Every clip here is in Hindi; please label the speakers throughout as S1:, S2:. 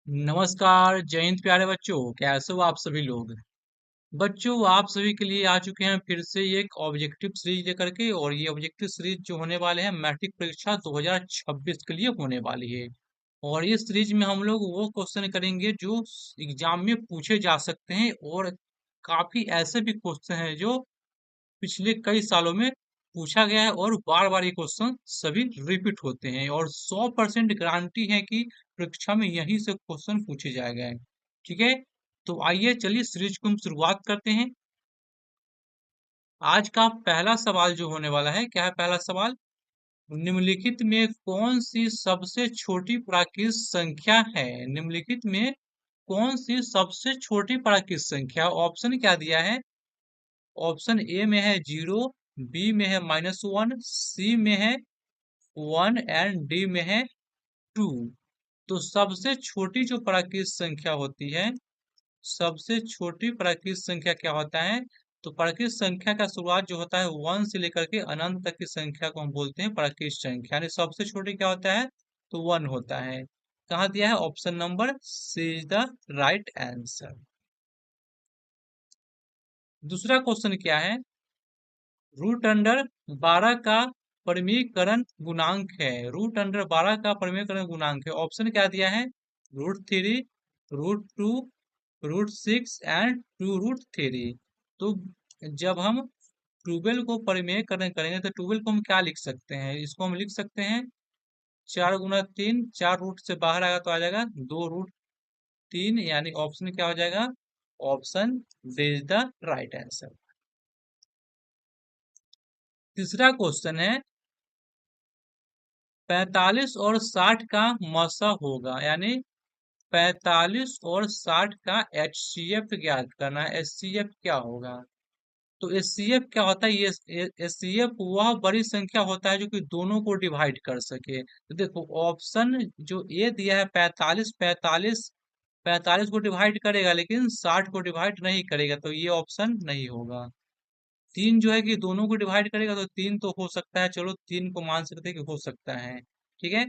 S1: नमस्कार जय हिंद प्यारे बच्चों, कैसे हो आप सभी लोग। बच्चों आप सभी के लिए आ चुके हैं फिर से एक ऑब्जेक्टिव सीरीज लेकर के। और ये ऑब्जेक्टिव सीरीज जो होने वाले हैं मैट्रिक परीक्षा 2026 के लिए होने वाली है। और इस सीरीज में हम लोग वो क्वेश्चन करेंगे जो एग्जाम में पूछे जा सकते हैं। और काफी ऐसे भी क्वेश्चन हैं जो पिछले कई सालों में पूछा गया है और बार बार ये क्वेश्चन सभी रिपीट होते हैं। और 100% गारंटी है कि परीक्षा में यहीं से क्वेश्चन पूछे जाएगा। ठीक है, तो आइए चलिए सीरीज को हम शुरुआत करते हैं। आज का पहला सवाल जो होने वाला है, क्या है पहला सवाल। निम्नलिखित में कौन सी सबसे छोटी प्राकृत संख्या है। निम्नलिखित में कौन सी सबसे छोटी प्राकृत संख्या। ऑप्शन क्या दिया है। ऑप्शन ए में है 0, बी में है -1, सी में है 1 एंड डी में है 2। तो सबसे छोटी जो प्राकृत संख्या होती है, सबसे छोटी प्राकृत संख्या क्या होता है। तो प्राकृत संख्या का शुरुआत जो होता है 1 से लेकर के अनंत तक की संख्या को हम बोलते हैं प्राकृत संख्या। यानी सबसे छोटी क्या होता है, तो 1 होता है। कहाँ दिया है, option number C is the right answer. दूसरा क्वेश्चन क्या है। रूट अंडर 12 का परिमीकरण गुणांक है। रूट अंडर 12 का परिमीकरण गुणांक है। ऑप्शन क्या दिया है, √3, √2, √6 एंड 2√3। तो जब हम 12 को परिमेयकरण करेंगे तो 12 को हम क्या लिख सकते हैं, इसको हम लिख सकते हैं 4 × 3। 4 रूट से बाहर आएगा तो आ जाएगा 2√3। यानी ऑप्शन क्या हो जाएगा, option D is the right answer. तीसरा क्वेश्चन है 45 और 60 का मसा होगा। यानी 45 और 60 का HCF ज्ञात करना है। HCF क्या होगा। तो HCF क्या होता है, ये HCF वह बड़ी संख्या होता है जो कि दोनों को डिवाइड कर सके। तो देखो ऑप्शन जो ए दिया है 45, 45 को डिवाइड करेगा लेकिन 60 को डिवाइड नहीं करेगा, तो ये ऑप्शन नहीं होगा। 3 जो है कि दोनों को डिवाइड करेगा, तो 3 तो हो सकता है, चलो 3 को मान सकते हैं कि हो सकता है। ठीक है,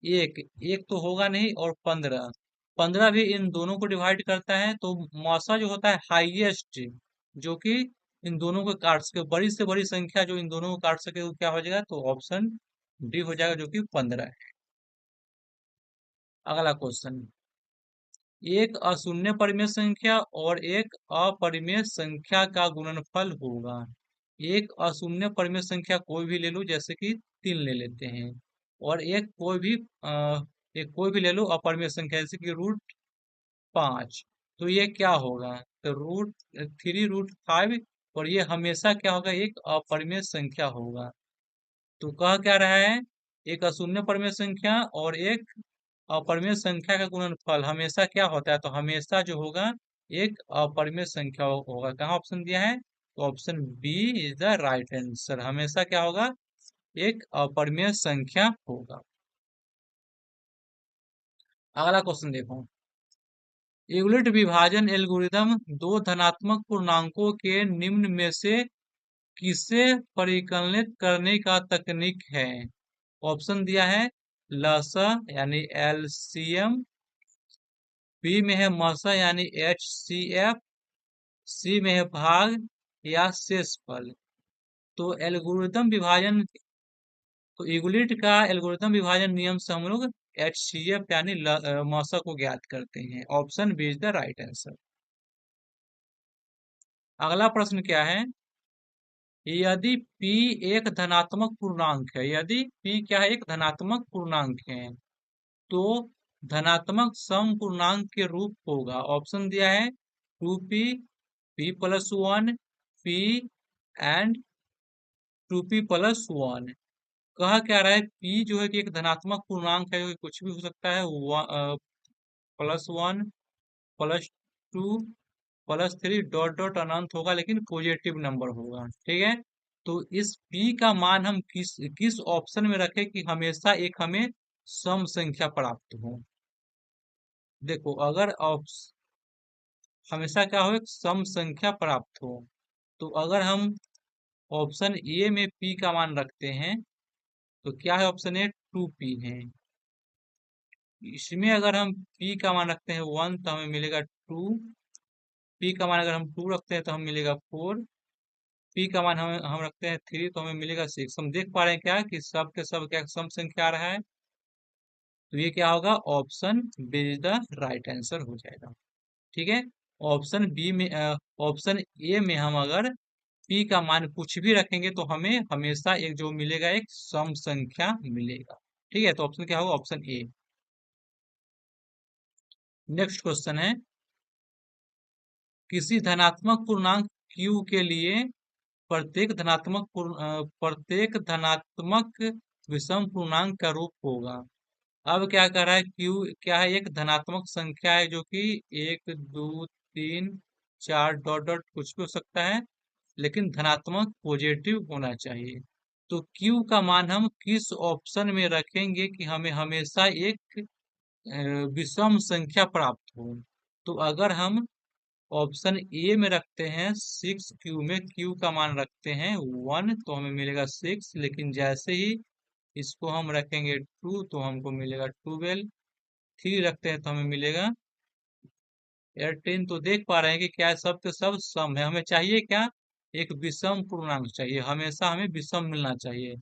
S1: एक एक तो होगा नहीं। और 15, 15 भी इन दोनों को डिवाइड करता है। तो मौसा जो होता है हाईएस्ट, जो कि इन दोनों को काट सके, बड़ी से बड़ी संख्या जो इन दोनों को काट सके, वो क्या हो जाएगा, तो ऑप्शन डी हो जाएगा जो कि 15 है। अगला क्वेश्चन, एक अशून्य परिमेय संख्या और एक अपरिमेय संख्या का गुणनफल होगा। एक अशून्य परिमेय संख्या कोई भी ले लो, जैसे कि 3 ले लेते हैं। और एक कोई भी ले लो अपरिमेय संख्या, जैसे कि √5। तो ये क्या होगा, तो √3, √5। और ये हमेशा क्या होगा, एक अपरिमेय संख्या होगा। तो कह क्या रहा है, एक अशून्य परिमेय संख्या और एक अपरिमेय संख्या का गुणनफल हमेशा क्या होता है, तो हमेशा जो होगा एक अपरिमेय संख्या होगा। कहाँ ऑप्शन दिया है, तो option B is the right answer. हमेशा क्या होगा, एक अपरिमेय संख्या होगा। अगला क्वेश्चन देखो, यूक्लिड विभाजन एल्गोरिदम दो धनात्मक पूर्णांकों के निम्न में से किसे परिकलित करने का तकनीक है। ऑप्शन दिया है लसा यानी LCM, बी में है मसा यानी HCF, सी में है भाग या शेषफल। तो एल्गोरिदम विभाजन, तो यूक्लिड का एल्गोरिदम विभाजन नियम से हम लोग HCF यानी मौसा को ज्ञात करते हैं। Option B is the right answer. अगला प्रश्न क्या है, यदि P एक धनात्मक पूर्णांक है, यदि P क्या है, एक धनात्मक पूर्णांक है, तो धनात्मक सम पूर्णांक के रूप होगा। ऑप्शन दिया है 2p, p+1, p and 2p+1। कहा क्या रहा है, p जो है कि एक धनात्मक पूर्णांक है, जो कि कुछ भी हो सकता है, +1, +2, +3 डॉट डॉट अनंत होगा लेकिन पॉजिटिव नंबर होगा। ठीक है, तो इस p का मान हम किस किस ऑप्शन में रखें कि हमेशा एक हमें सम संख्या प्राप्त हो। देखो अगर हमेशा क्या हो, एक सम संख्या प्राप्त हो, तो अगर हम ऑप्शन ए में p का मान रखते हैं, तो क्या है, ऑप्शन ए 2p है। इसमें अगर हम p का मान रखते हैं 1 तो हमें मिलेगा 2। p का मान अगर हम 2 रखते हैं तो हमें मिलेगा 4। p का मान हम रखते हैं 3 तो हमें मिलेगा 6। हम देख पा रहे हैं क्या कि सब के सब क्या सम संख्या आ रहा है। तो ये क्या होगा, option B is the right answer हो जाएगा। ठीक है। ऑप्शन बी में ऑप्शन ए में हम अगर p का मान कुछ भी रखेंगे तो हमें हमेशा एक जो मिलेगा एक सम संख्या मिलेगा। ठीक है, तो ऑप्शन क्या होगा, ऑप्शन ए। नेक्स्ट क्वेश्चन है, किसी धनात्मक पूर्णांक q के लिए प्रत्येक धनात्मक विषम पूर्णांक का रूप होगा। अब क्या कर रहा है, q क्या है, एक धनात्मक संख्या है जो कि 1 2 3 4 डॉट डॉट कुछ भी हो सकता है, लेकिन धनात्मक पॉजिटिव होना चाहिए। तो q का मान हम किस ऑप्शन में रखेंगे कि हमें हमेशा एक विषम संख्या प्राप्त हो। तो अगर हम ऑप्शन ए में रखते हैं 6q में q का मान रखते हैं 1 तो हमें मिलेगा 6, लेकिन जैसे ही इसको हम रखेंगे 2 तो हमको मिलेगा 12। 3 रखते हैं तो हमें मिलेगा 18। तो देख पा रहे हैं कि क्या है, सब के सब सम है। हमें चाहिए क्या, एक विषम पूर्णांक चाहिए, हमेशा हमें विषम मिलना चाहिए।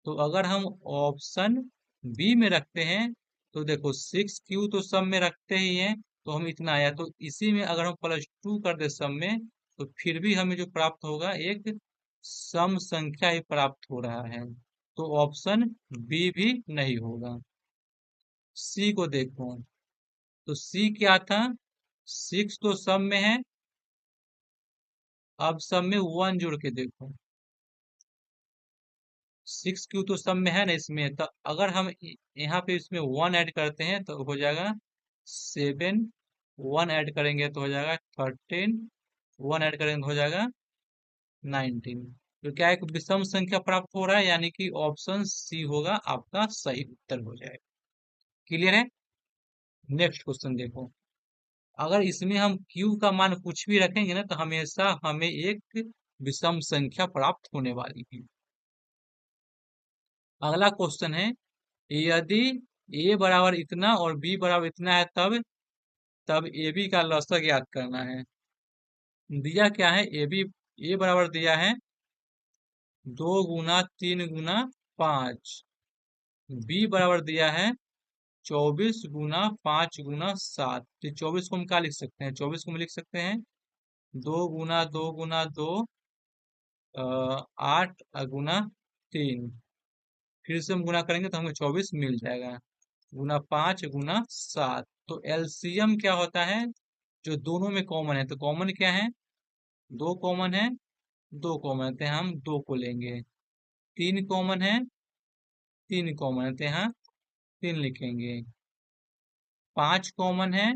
S1: तो अगर हम ऑप्शन बी में रखते हैं तो देखो 6q तो सब में रखते ही हैं, तो हम इतना आया, तो इसी में अगर हम +2 कर दे सब में तो फिर भी हमें जो प्राप्त होगा एक सम संख्या ही प्राप्त हो रहा है। तो ऑप्शन बी भी नहीं होगा। सी को देखो, तो सी क्या था, 6 तो सब में है, अब सब में 1 जोड़ के देखो। 6q तो सब में है ना, इसमें तो अगर हम यहाँ पे इसमें 1 ऐड करते हैं तो हो जाएगा 7। 1 ऐड करेंगे तो हो जाएगा 13। 1 ऐड करेंगे तो हो जाएगा 19। तो क्या एक विषम संख्या प्राप्त हो रहा है, यानी कि ऑप्शन सी होगा आपका सही उत्तर हो जाएगा। क्लियर है। नेक्स्ट क्वेश्चन देखो, अगर इसमें हम q का मान कुछ भी रखेंगे ना तो हमेशा हमें एक विषम संख्या प्राप्त होने वाली है। अगला क्वेश्चन है, यदि a बराबर इतना और b बराबर इतना है तब ab का लसक याद करना है। दिया क्या है, a बराबर दिया है 2 गुना 3 गुना 5। b बराबर दिया है 24 गुना 5 गुना 7। तो 24 को हम क्या लिख सकते हैं, 24 को हम लिख सकते हैं 2 गुना 2 गुना 2 8 गुना 3। फिर से हम गुना करेंगे तो हमें 24 मिल जाएगा, गुना 5 गुना 7। तो एलसीएम क्या होता है, जो दोनों में कॉमन है, तो कॉमन क्या है, 2 कॉमन है, 2 कॉमन है तो हम 2 को लेंगे। 3 कॉमन है, 3 कॉमन है तो यहाँ 3 लिखेंगे। 5 कॉमन है,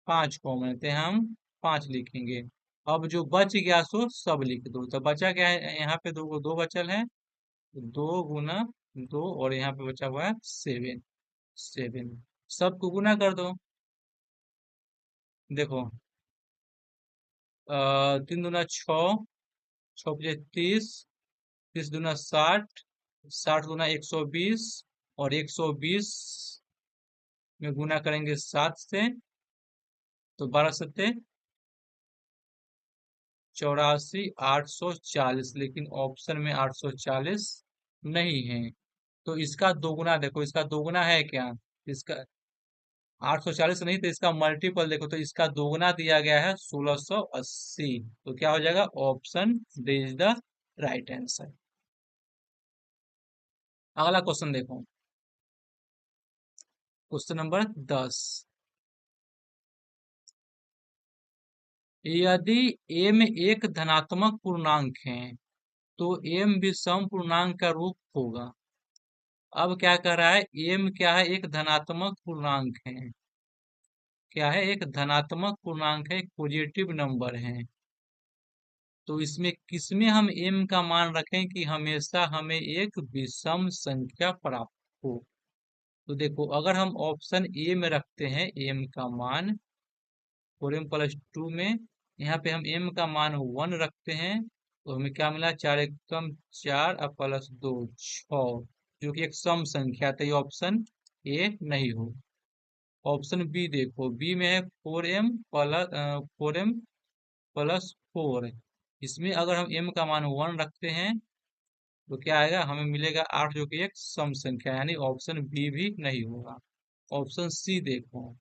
S1: 5 कॉमन है तो हम 5 लिखेंगे। अब जो बच गया सो सब लिख दो। तो बचा क्या है, यहाँ पे दो बचल है, 2 गुना 2 और यहाँ पे बचा हुआ है 7। 7 सबको गुना कर दो। देखो 3 दूना 6, 6 × 5 = 30, 30 दूना 60, 60 दूना 120 और 120 में गुना करेंगे 7 से तो 12 × 7 = 84। 840, लेकिन ऑप्शन में 840 नहीं है। तो इसका दोगुना देखो, इसका दोगुना है क्या, इसका 840 नहीं तो इसका मल्टीपल देखो, तो इसका दोगुना दिया गया है 1680। तो क्या हो जाएगा, option D is the right answer. अगला क्वेश्चन देखो, क्वेश्चन नंबर 10। यदि m एक धनात्मक पूर्णांक है तो m विषम पूर्णांक का रूप होगा। अब क्या कर रहा है, m क्या है, एक धनात्मक पूर्णांक है, क्या है, एक धनात्मक पूर्णांक है, एक पॉजिटिव नंबर है। तो इसमें किसमें हम m का मान रखें कि हमेशा हमें एक विषम संख्या प्राप्त हो। तो देखो अगर हम ऑप्शन ए में रखते हैं m का मान 4m+2 में, यहाँ पे हम m का मान 1 रखते हैं तो हमें क्या मिला, 4 × 1 = 4 और +2 = 6, जो कि एक सम संख्या, तो ये ऑप्शन ए नहीं हो। ऑप्शन बी देखो, बी में है 4m+4 इसमें अगर हम m का मान 1 रखते हैं तो क्या आएगा, हमें मिलेगा 8 जो कि एक सम संख्या है, यानी ऑप्शन बी भी नहीं होगा। ऑप्शन सी देखो,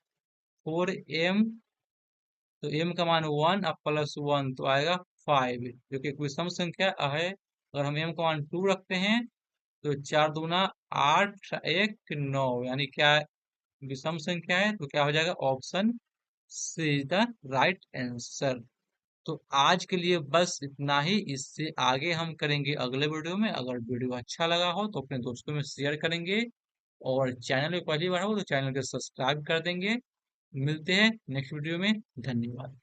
S1: 4m, तो m का मान 1 अब +1 तो आएगा 5 जो कि एक विषम संख्या है। अगर हम m का मान 2 रखते हैं तो 4 दूना 8 1 9, यानी क्या विषम संख्या है, तो क्या हो जाएगा, option C is the right answer. तो आज के लिए बस इतना ही, इससे आगे हम करेंगे अगले वीडियो में। अगर वीडियो अच्छा लगा हो तो अपने दोस्तों में शेयर करेंगे, और चैनल में पहली बार हो तो चैनल को सब्सक्राइब कर देंगे। मिलते हैं नेक्स्ट वीडियो में। धन्यवाद।